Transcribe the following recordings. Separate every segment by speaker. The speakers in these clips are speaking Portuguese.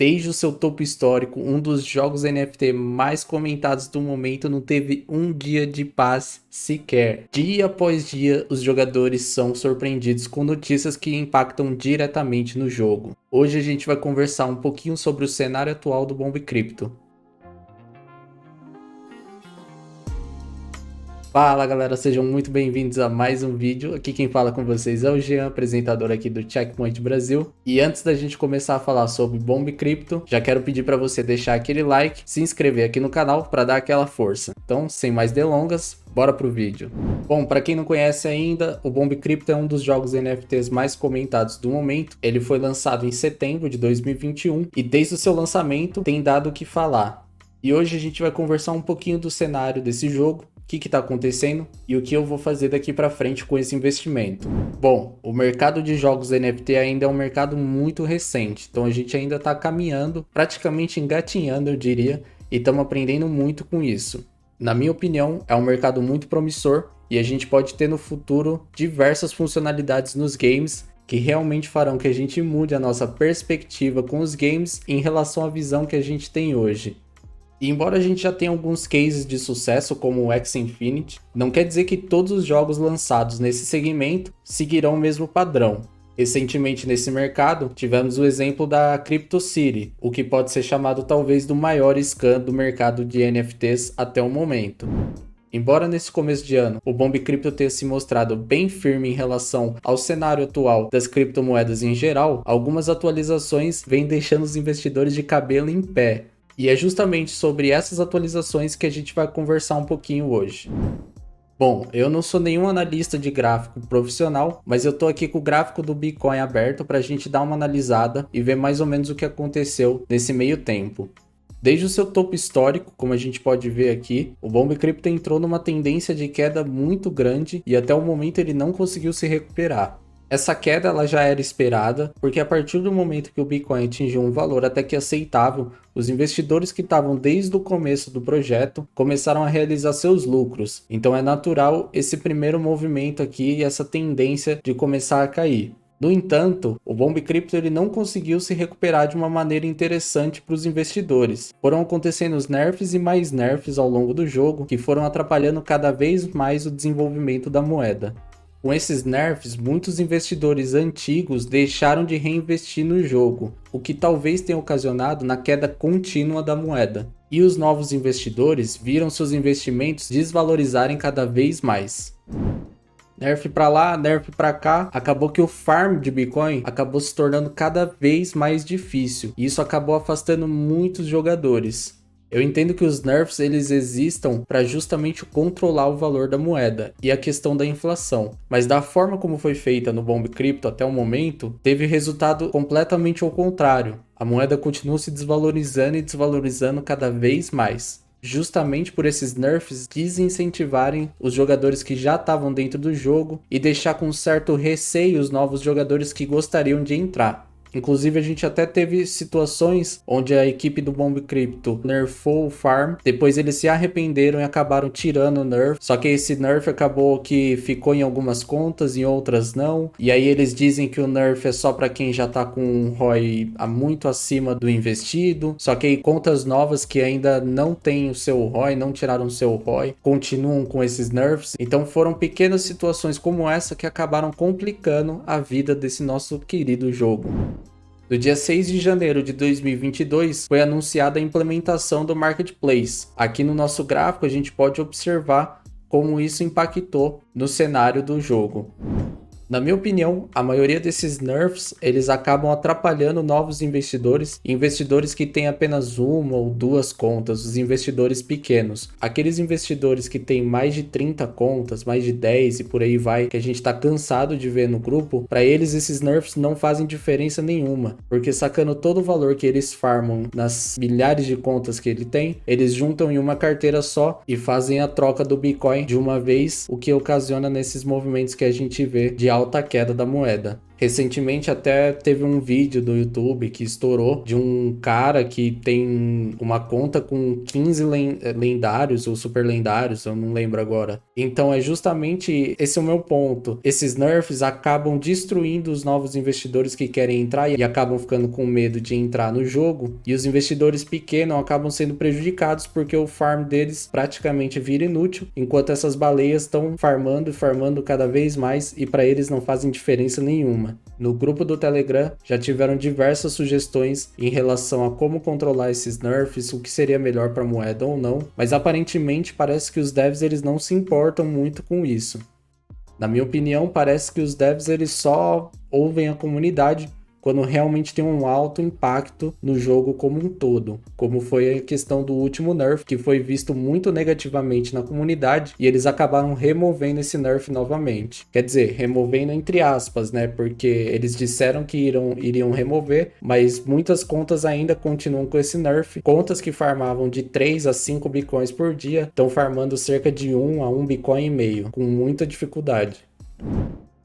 Speaker 1: Desde o seu topo histórico, um dos jogos NFT mais comentados do momento não teve um dia de paz sequer. Dia após dia, os jogadores são surpreendidos com notícias que impactam diretamente no jogo. Hoje a gente vai conversar um pouquinho sobre o cenário atual do Bomb Crypto. Fala galera, sejam muito bem-vindos a mais um vídeo. Aqui quem fala com vocês é o Jean, apresentador aqui do Checkpoint Brasil. E antes da gente começar a falar sobre Bomb Crypto, já quero pedir para você deixar aquele like, se inscrever aqui no canal para dar aquela força. Então, sem mais delongas, bora pro vídeo. Bom, para quem não conhece ainda, o Bomb Crypto é um dos jogos NFTs mais comentados do momento. Ele foi lançado em setembro de 2021 e desde o seu lançamento tem dado o que falar. E hoje a gente vai conversar um pouquinho do cenário desse jogo, o que está acontecendo e o que eu vou fazer daqui para frente com esse investimento. Bom, o mercado de jogos NFT ainda é um mercado muito recente, então a gente ainda está caminhando, praticamente engatinhando, eu diria, e estamos aprendendo muito com isso. Na minha opinião, é um mercado muito promissor e a gente pode ter no futuro diversas funcionalidades nos games que realmente farão que a gente mude a nossa perspectiva com os games em relação à visão que a gente tem hoje. E embora a gente já tenha alguns cases de sucesso como o Axie Infinity, não quer dizer que todos os jogos lançados nesse segmento seguirão o mesmo padrão. Recentemente nesse mercado, tivemos o exemplo da CryptoCity, o que pode ser chamado talvez do maior scam do mercado de NFTs até o momento. Embora nesse começo de ano o Bomb Crypto tenha se mostrado bem firme em relação ao cenário atual das criptomoedas em geral, algumas atualizações vêm deixando os investidores de cabelo em pé. E é justamente sobre essas atualizações que a gente vai conversar um pouquinho hoje. Bom, eu não sou nenhum analista de gráfico profissional, mas eu tô aqui com o gráfico do Bitcoin aberto para a gente dar uma analisada e ver mais ou menos o que aconteceu nesse meio tempo. Desde o seu topo histórico, como a gente pode ver aqui, o Bomb Crypto entrou numa tendência de queda muito grande e até o momento ele não conseguiu se recuperar. Essa queda ela já era esperada, porque a partir do momento que o Bitcoin atingiu um valor até que aceitável, os investidores que estavam desde o começo do projeto começaram a realizar seus lucros. Então é natural esse primeiro movimento aqui e essa tendência de começar a cair. No entanto, o Bomb Crypto ele não conseguiu se recuperar de uma maneira interessante para os investidores. Foram acontecendo os nerfs e mais nerfs ao longo do jogo que foram atrapalhando cada vez mais o desenvolvimento da moeda. Com esses nerfs, muitos investidores antigos deixaram de reinvestir no jogo, o que talvez tenha ocasionado na queda contínua da moeda. E os novos investidores viram seus investimentos desvalorizarem cada vez mais. Nerf para lá, nerf para cá, acabou que o farm de Bitcoin acabou se tornando cada vez mais difícil, e isso acabou afastando muitos jogadores. Eu entendo que os nerfs eles existam para justamente controlar o valor da moeda e a questão da inflação, mas da forma como foi feita no Bomb Crypto até o momento, teve resultado completamente ao contrário. A moeda continua se desvalorizando e desvalorizando cada vez mais, justamente por esses nerfs desincentivarem os jogadores que já estavam dentro do jogo e deixar com certo receio os novos jogadores que gostariam de entrar. Inclusive a gente até teve situações onde a equipe do Bomb Crypto nerfou o farm, depois eles se arrependeram e acabaram tirando o nerf, só que esse nerf acabou que ficou em algumas contas, em outras não, e aí eles dizem que o nerf é só para quem já tá com um ROI muito acima do investido, só que aí contas novas que ainda não têm o seu ROI, não tiraram o seu ROI, continuam com esses nerfs, então foram pequenas situações como essa que acabaram complicando a vida desse nosso querido jogo. No dia 6 de janeiro de 2022, foi anunciada a implementação do Marketplace. Aqui no nosso gráfico a gente pode observar como isso impactou no cenário do jogo. Na minha opinião, a maioria desses nerfs eles acabam atrapalhando novos investidores que têm apenas uma ou duas contas, os investidores pequenos. Aqueles investidores que têm mais de 30 contas, mais de 10 e por aí vai, que a gente está cansado de ver no grupo, para eles esses nerfs não fazem diferença nenhuma, porque sacando todo o valor que eles farmam nas milhares de contas que ele tem, eles juntam em uma carteira só e fazem a troca do Bitcoin de uma vez, o que ocasiona nesses movimentos que a gente vê de alta queda da moeda. Recentemente até teve um vídeo do YouTube que estourou de um cara que tem uma conta com 15 lendários ou super lendários, eu não lembro agora. Então é justamente esse é o meu ponto. Esses nerfs acabam destruindo os novos investidores que querem entrar e acabam ficando com medo de entrar no jogo. E os investidores pequenos acabam sendo prejudicados porque o farm deles praticamente vira inútil, enquanto essas baleias estão farmando e farmando cada vez mais e para eles não fazem diferença nenhuma. No grupo do Telegram já tiveram diversas sugestões em relação a como controlar esses nerfs, o que seria melhor para a moeda ou não, mas aparentemente parece que os devs eles não se importam muito com isso. Na minha opinião, parece que os devs eles só ouvem a comunidade quando realmente tem um alto impacto no jogo como um todo, como foi a questão do último nerf, que foi visto muito negativamente na comunidade e eles acabaram removendo esse nerf novamente. Quer dizer, removendo entre aspas, né? Porque eles disseram que iriam remover, mas muitas contas ainda continuam com esse nerf. Contas que farmavam de 3 a 5 bitcoins por dia estão farmando cerca de 1 a 1 bitcoin e meio, com muita dificuldade.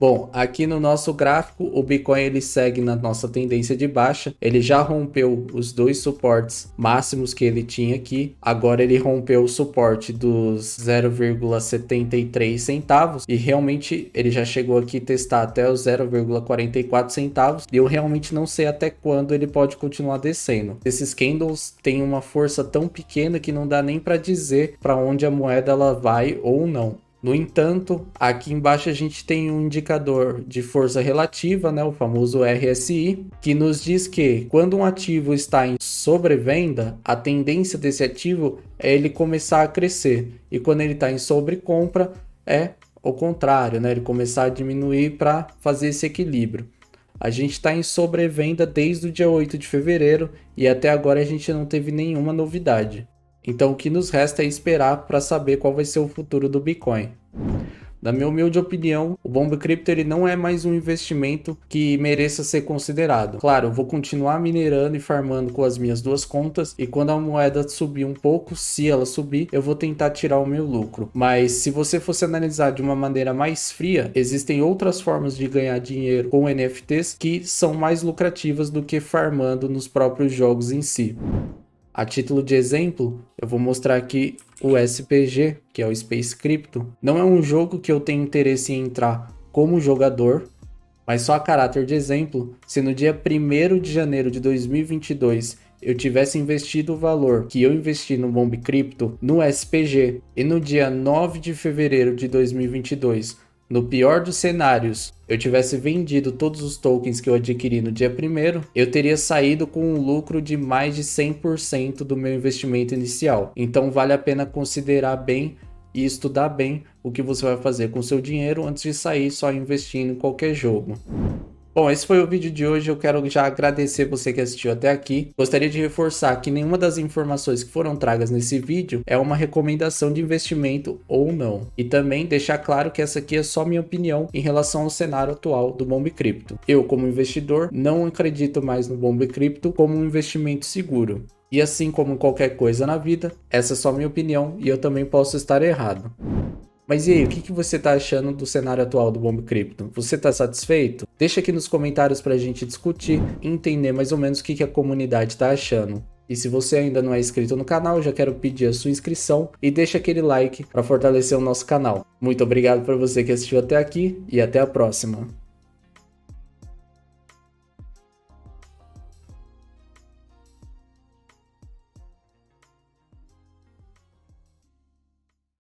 Speaker 1: Bom, aqui no nosso gráfico, o Bitcoin ele segue na nossa tendência de baixa, ele já rompeu os dois suportes máximos que ele tinha aqui, agora ele rompeu o suporte dos 0,73 centavos e realmente ele já chegou aqui testar até os 0,44 centavos e eu realmente não sei até quando ele pode continuar descendo. Esses candles têm uma força tão pequena que não dá nem para dizer para onde a moeda ela vai ou não. No entanto, aqui embaixo a gente tem um indicador de força relativa, né, o famoso RSI, que nos diz que quando um ativo está em sobrevenda, a tendência desse ativo é ele começar a crescer, e quando ele está em sobrecompra é o contrário, né, ele começar a diminuir para fazer esse equilíbrio. A gente está em sobrevenda desde o dia 8 de fevereiro e até agora a gente não teve nenhuma novidade. Então o que nos resta é esperar para saber qual vai ser o futuro do Bitcoin. Na minha humilde opinião, o Bomb Crypto ele não é mais um investimento que mereça ser considerado. Claro, eu vou continuar minerando e farmando com as minhas duas contas e quando a moeda subir um pouco, se ela subir, eu vou tentar tirar o meu lucro. Mas se você fosse analisar de uma maneira mais fria, existem outras formas de ganhar dinheiro com NFTs que são mais lucrativas do que farmando nos próprios jogos em si. A título de exemplo, eu vou mostrar aqui o SPG, que é o Space Crypto. Não é um jogo que eu tenho interesse em entrar como jogador, mas só a caráter de exemplo, se no dia 1º de janeiro de 2022 eu tivesse investido o valor que eu investi no Bomb Crypto no SPG e no dia 9 de fevereiro de 2022 no pior dos cenários, eu tivesse vendido todos os tokens que eu adquiri no dia 1º, eu teria saído com um lucro de mais de 100% do meu investimento inicial. Então vale a pena considerar bem e estudar bem o que você vai fazer com o seu dinheiro antes de sair só investindo em qualquer jogo. Bom, esse foi o vídeo de hoje, eu quero já agradecer você que assistiu até aqui. Gostaria de reforçar que nenhuma das informações que foram tragas nesse vídeo é uma recomendação de investimento ou não. E também deixar claro que essa aqui é só minha opinião em relação ao cenário atual do Bomb Crypto. Eu, como investidor, não acredito mais no Bomb Crypto como um investimento seguro. E assim como qualquer coisa na vida, essa é só minha opinião e eu também posso estar errado. Mas e aí, o que você está achando do cenário atual do Bomb Crypto? Você está satisfeito? Deixa aqui nos comentários para a gente discutir e entender mais ou menos o que a comunidade está achando. E se você ainda não é inscrito no canal, já quero pedir a sua inscrição e deixa aquele like para fortalecer o nosso canal. Muito obrigado por você que assistiu até aqui e até a próxima.